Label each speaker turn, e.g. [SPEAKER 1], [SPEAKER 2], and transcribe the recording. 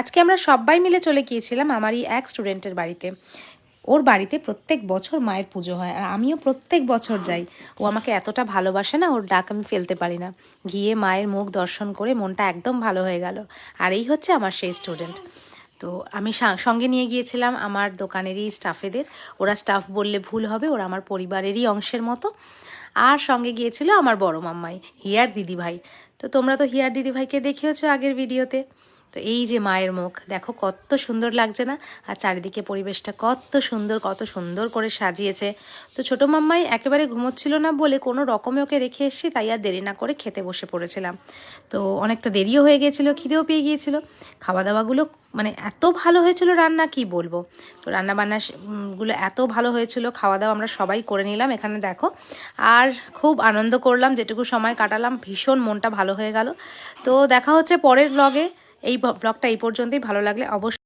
[SPEAKER 1] আজকে আমরা সবাই মিলে চলে গিয়েছিলাম আমারই এক স্টুডেন্টের বাড়িতে। ওর বাড়িতে প্রত্যেক বছর মায়ের পুজো হয়, আর আমিও প্রত্যেক বছর যাই। ও আমাকে এতটা ভালোবাসে না, ওর ডাক আমি ফেলতে পারি না। গিয়ে মায়ের মুখ দর্শন করে মনটা একদম ভালো হয়ে গেল। আর এই হচ্ছে আমার সেই স্টুডেন্ট। তো আমি সঙ্গে নিয়ে গিয়েছিলাম আমার দোকানেরই স্টাফেদের। ওরা স্টাফ বললে ভুল হবে, ওরা আমার পরিবারেরই অংশের মতো। আর সঙ্গে গিয়েছিল আমার বড় মাম্মাই, হিয়ার দিদিভাই। তো তোমরা তো হিয়ার দিদিভাইকে দেখিয়েছো আগের ভিডিওতে। তো এই যে মায়ের মুখ দেখো, কত সুন্দর লাগছে না? আর চারিদিকে পরিবেশটা কত সুন্দর করে সাজিয়েছে। তো ছোটো মাম্মাই একেবারে ঘুমোচ্ছিল না বলে কোনো রকমে ওকে রেখে এসেছি, তাই আর দেরি না করে খেতে বসে পড়েছিলাম। তো অনেকটা দেরিও হয়ে গিয়েছিলো, খিদেও পেয়ে গিয়েছিলো। খাওয়া দাওয়াগুলো মানে এত ভালো হয়েছিল, রান্না কি বলবো। তো রান্নাবান্না গুলো এত ভালো হয়েছিল, খাওয়া দাওয়া আমরা সবাই করে নিলাম এখানে দেখো। আর খুব আনন্দ করলাম, যেটুকু সময় কাটালাম ভীষণ মনটা ভালো হয়ে গেল। তো দেখা হচ্ছে পরের ব্লগে। এই ব্লগটা এই পর্যন্তই। ভালো লাগলে অবশ্যই